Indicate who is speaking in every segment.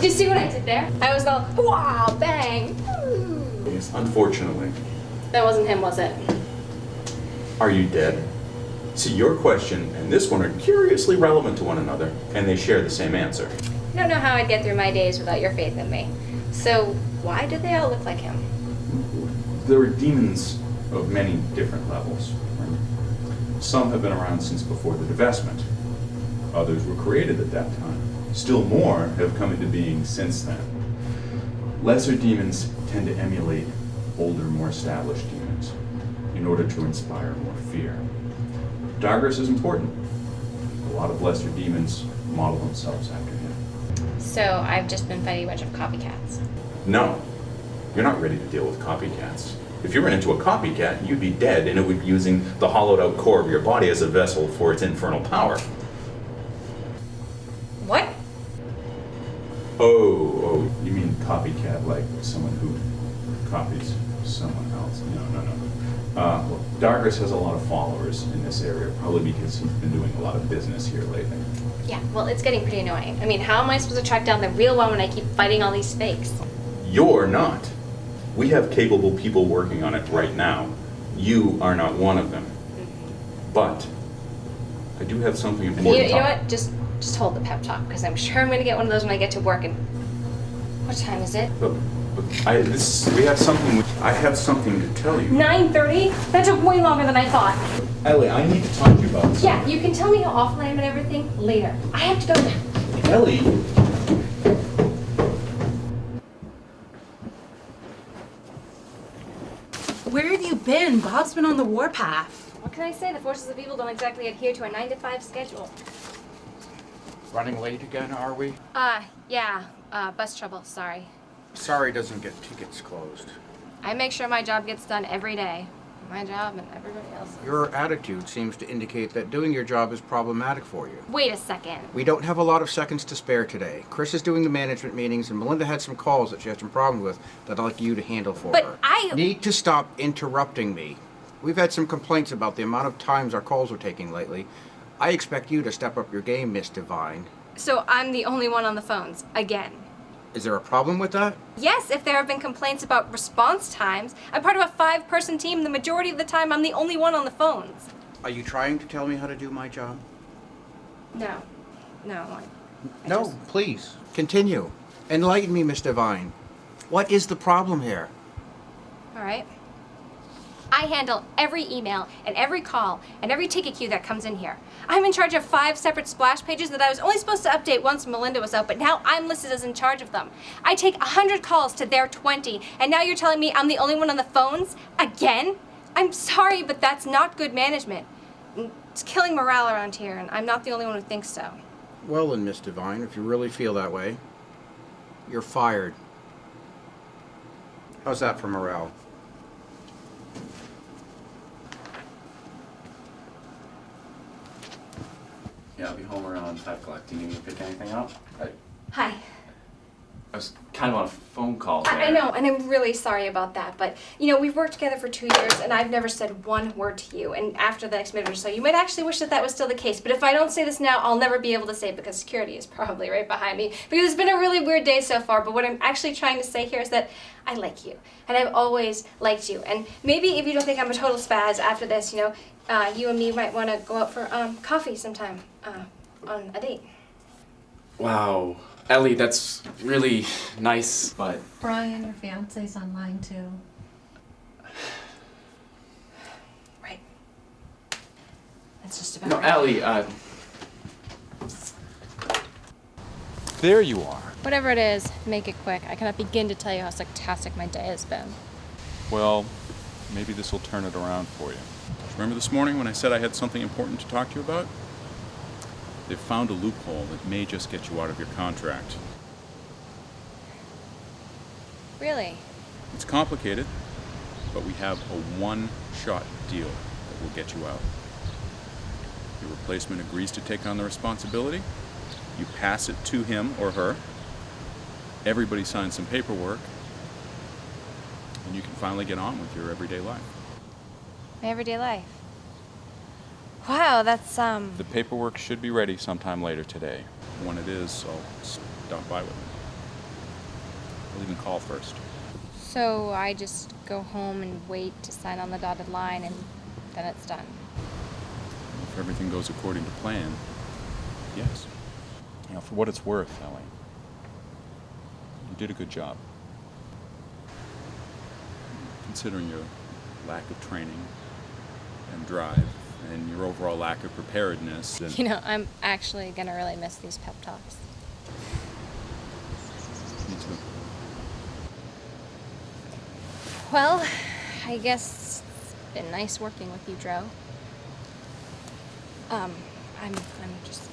Speaker 1: Did you see what I did there? I was all, wow, bang.
Speaker 2: Yes, unfortunately.
Speaker 1: That wasn't him, was it?
Speaker 2: Are you dead? See, your question and this one are curiously relevant to one another, and they share the same answer.
Speaker 1: I don't know how I'd get through my days without your faith in me. So, why do they all look like him?
Speaker 2: There are demons of many different levels. Some have been around since before the divestment. Others were created at that time. Still more have come into being since then. Lesser demons tend to emulate older, more established demons in order to inspire more fear. Disastrous is important. A lot of lesser demons model themselves after him.
Speaker 1: So, I've just been fighting a bunch of copycats.
Speaker 2: No, you're not ready to deal with copycats. If you ran into a copycat, you'd be dead, and it would be using the hollowed out core of your body as a vessel for its infernal power.
Speaker 1: What?
Speaker 2: Oh, you mean copycat, like someone who copies someone else? No. Well, Dargris has a lot of followers in this area, probably because he's been doing a lot of business here lately.
Speaker 1: Yeah, well, it's getting pretty annoying. I mean, how am I supposed to track down the real one when I keep fighting all these fakes?
Speaker 2: You're not. We have capable people working on it right now. You are not one of them. But I do have something important to
Speaker 1: You know what? Just hold the pep talk, because I'm sure I'm going to get one of those when I get to work. And what time is it?
Speaker 2: I have something to tell you.
Speaker 1: 9:30? That took way longer than I thought.
Speaker 2: Ellie, I need to talk to you about something.
Speaker 1: Yeah, you can tell me how awful I am and everything later. I have to go now.
Speaker 2: Ellie!
Speaker 3: Where have you been? Bob's been on the warpath.
Speaker 1: What can I say? The forces of evil don't exactly adhere to a 9-to-5 schedule.
Speaker 4: Running late again, are we?
Speaker 1: Yeah. Bus trouble, sorry.
Speaker 4: Sorry doesn't get tickets closed.
Speaker 1: I make sure my job gets done every day. My job and everybody else's.
Speaker 4: Your attitude seems to indicate that doing your job is problematic for you.
Speaker 1: Wait a second.
Speaker 4: We don't have a lot of seconds to spare today. Chris is doing the management meetings, and Melinda had some calls that she has some problems with that I'd like you to handle for
Speaker 1: But
Speaker 4: her.
Speaker 1: I...
Speaker 4: Need to stop interrupting me. We've had some complaints about the amount of times our calls are taking lately. I expect you to step up your game, Miss Devine.
Speaker 1: So I'm the only one on the phones, again.
Speaker 4: Is there a problem with that?
Speaker 1: Yes, if there have been complaints about response times. I'm part of a 5-person team. The majority of the time, I'm the only one on the phones.
Speaker 4: Are you trying to tell me how to do my job?
Speaker 1: No.
Speaker 4: No, please. Continue. Enlighten me, Miss Devine. What is the problem here?
Speaker 1: All right. I handle every email and every call and every ticket queue that comes in here. I'm in charge of 5 separate splash pages that I was only supposed to update once Melinda was out, but now I'm listed as in charge of them. I take 100 calls to their 20, and now you're telling me I'm the only one on the phones? Again? I'm sorry, but that's not good management. It's killing morale around here, and I'm not the only one who thinks so.
Speaker 4: Well then, Miss Devine, if you really feel that way, you're fired. How's that for morale?
Speaker 5: Yeah, I'll be home around 5 o'clock. Do you need me to pick anything up?
Speaker 1: Hi.
Speaker 5: I was kind of on a phone call there.
Speaker 1: I know, and I'm really sorry about that, but, we've worked together for 2 years, and I've never said one word to you, and after the next minute or so, you might actually wish that was still the case, but if I don't say this now, I'll never be able to say it because security is probably right behind me, because it's been a really weird day so far, but what I'm actually trying to say here is that I like you, and I've always liked you, and maybe if you don't think I'm a total spaz after this, you and me might want to go out for coffee sometime, on a date.
Speaker 5: Wow. Ellie, that's really nice, but...
Speaker 6: Brian, your fiance's online too.
Speaker 1: Right. That's just about
Speaker 5: No,
Speaker 1: right.
Speaker 5: Ellie,
Speaker 7: There you are.
Speaker 1: Whatever it is, make it quick. I cannot begin to tell you how fantastic my day has been.
Speaker 7: Well, maybe this will turn it around for you. Remember this morning when I said I had something important to talk to you about? They've found a loophole that may just get you out of your contract.
Speaker 1: Really?
Speaker 7: It's complicated, but we have a one-shot deal that will get you out. Your replacement agrees to take on the responsibility. You pass it to him or her. Everybody signs some paperwork, and you can finally get on with your everyday life.
Speaker 1: My everyday life. Wow, that's,
Speaker 7: The paperwork should be ready sometime later today. When it is, I'll stop by with it. I'll even call first.
Speaker 1: So I just go home and wait to sign on the dotted line, and then it's done.
Speaker 7: If everything goes according to plan, yes. You know, for what it's worth, Ellie, you did a good job. Considering your lack of training and drive and your overall lack of preparedness and...
Speaker 1: You know, I'm actually gonna really miss these pep talks.
Speaker 7: Me too.
Speaker 1: Well, I guess it's been nice working with you, Dro. I'm just...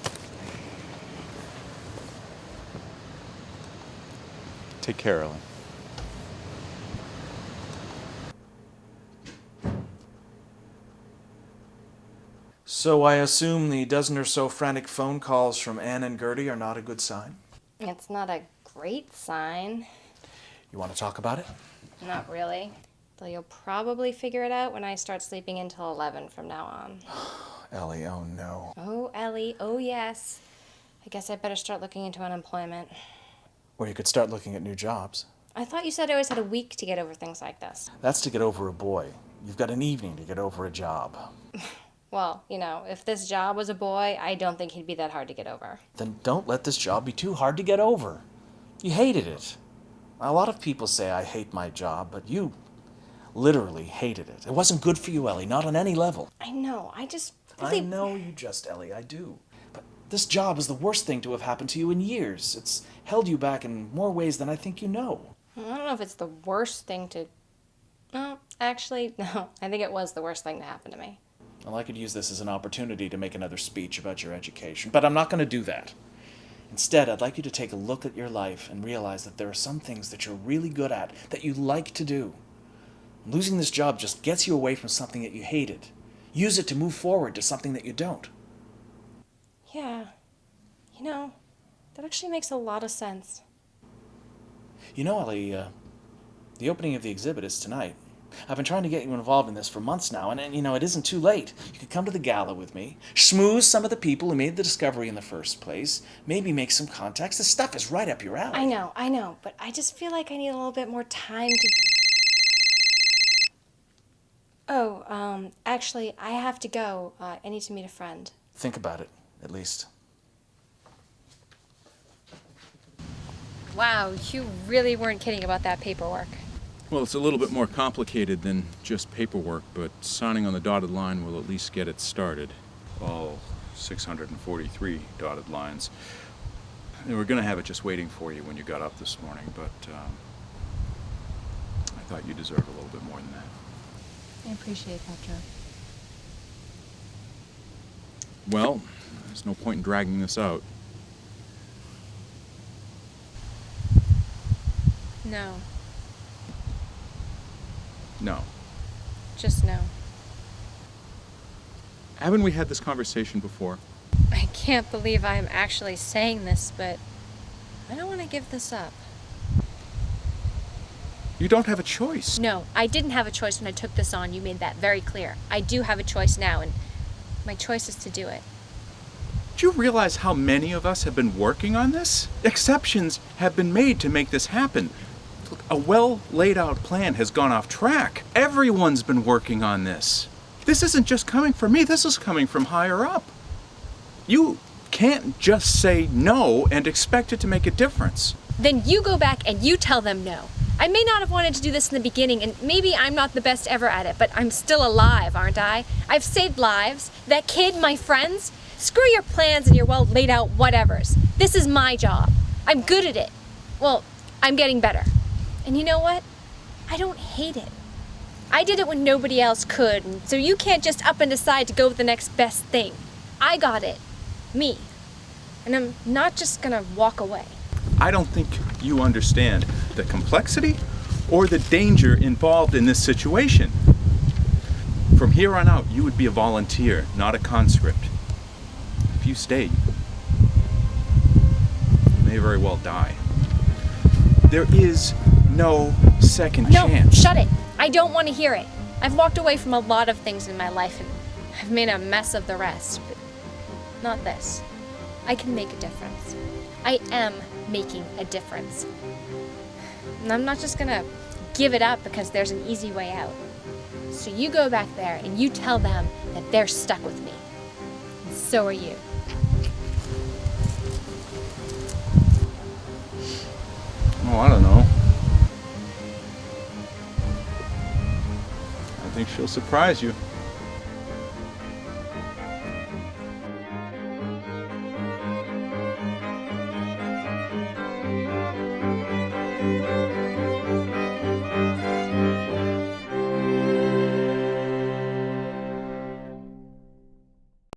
Speaker 7: Take care, Ellie.
Speaker 8: So I assume the dozen or so frantic phone calls from Anne and Gertie are not a good sign?
Speaker 1: It's not a great sign.
Speaker 8: You want to talk about it?
Speaker 1: Not really. Though you'll probably figure it out when I start sleeping until 11 from now on.
Speaker 8: Ellie, oh no.
Speaker 1: Oh, Ellie, oh yes. I guess I better start looking into unemployment.
Speaker 8: Or you could start looking at new jobs.
Speaker 1: I thought you said I always had a week to get over things like this.
Speaker 8: That's to get over a boy. You've got an evening to get over a job.
Speaker 1: Well, you know, if this job was a boy, I don't think he'd be that hard to get over.
Speaker 8: Then don't let this job be too hard to get over. You hated it. A lot of people say I hate my job, but you literally hated it. It wasn't good for you, Ellie, not on any level.
Speaker 1: I know, I just really...
Speaker 8: I know you just, Ellie, I do. But this job is the worst thing to have happened to you in years. It's held you back in more ways than I think you know.
Speaker 1: I don't know if it's the worst thing to... Well, actually, no. I think it was the worst thing to happen to me.
Speaker 8: Well, I could use this as an opportunity to make another speech about your education, but I'm not going to do that. Instead, I'd like you to take a look at your life and realize that there are some things that you're really good at, that you like to do. Losing this job just gets you away from something that you hated. Use it to move forward to something that you don't.
Speaker 1: Yeah. You know, that actually makes a lot of sense.
Speaker 8: You know, Ellie, the opening of the exhibit is tonight. I've been trying to get you involved in this for months now, and you know, it isn't too late. You could come to the gala with me, schmooze some of the people who made the discovery in the first place, maybe make some contacts. This stuff is right up your alley.
Speaker 1: I know, but I just feel like I need a little bit more time to... Oh, actually, I have to go. I need to meet a friend.
Speaker 8: Think about it, at least.
Speaker 1: Wow, you really weren't kidding about that paperwork.
Speaker 7: Well, it's a little bit more complicated than just paperwork, but signing on the dotted line will at least get it started. All 643 dotted lines. They were going to have it just waiting for you when you got up this morning, but I thought you deserved a little bit more than that.
Speaker 6: I appreciate that, Joe.
Speaker 7: Well, there's no point in dragging this out.
Speaker 1: No,
Speaker 7: No.
Speaker 1: just no.
Speaker 7: Haven't we had this conversation before?
Speaker 1: I can't believe I'm actually saying this, but I don't want to give this up.
Speaker 7: You don't have a choice.
Speaker 1: No, I didn't have a choice when I took this on. You made that very clear. I do have a choice now, and my choice is to do it.
Speaker 7: Do you realize how many of us have been working on this? Exceptions have been made to make this happen. Look, a well laid out plan has gone off track. Everyone's been working on this. This isn't just coming from me, this is coming from higher up. You can't just say no and expect it to make a difference.
Speaker 1: Then you go back and you tell them no. I may not have wanted to do this in the beginning, and maybe I'm not the best ever at it, but I'm still alive, aren't I? I've saved lives. That kid, my friends. Screw your plans and your well laid out whatevers. This is my job. I'm good at it. Well, I'm getting better. And you know what? I don't hate it. I did it when nobody else could, and so you can't just up and decide to go with the next best thing. I got it. Me. And I'm not just gonna walk away.
Speaker 7: I don't think you understand the complexity or the danger involved in this situation. From here on out, you would be a volunteer, not a conscript. If you stayed, you may very well die. There is no second chance.
Speaker 1: No, shut it. I don't want to hear it. I've walked away from a lot of things in my life, and I've made a mess of the rest, but not this. I can make a difference. I am making a difference.
Speaker 6: And I'm not just gonna give it up because there's an easy way out. So you go back there and you tell them that they're stuck with me. And so are you.
Speaker 7: Oh, I don't know. I think she'll surprise you.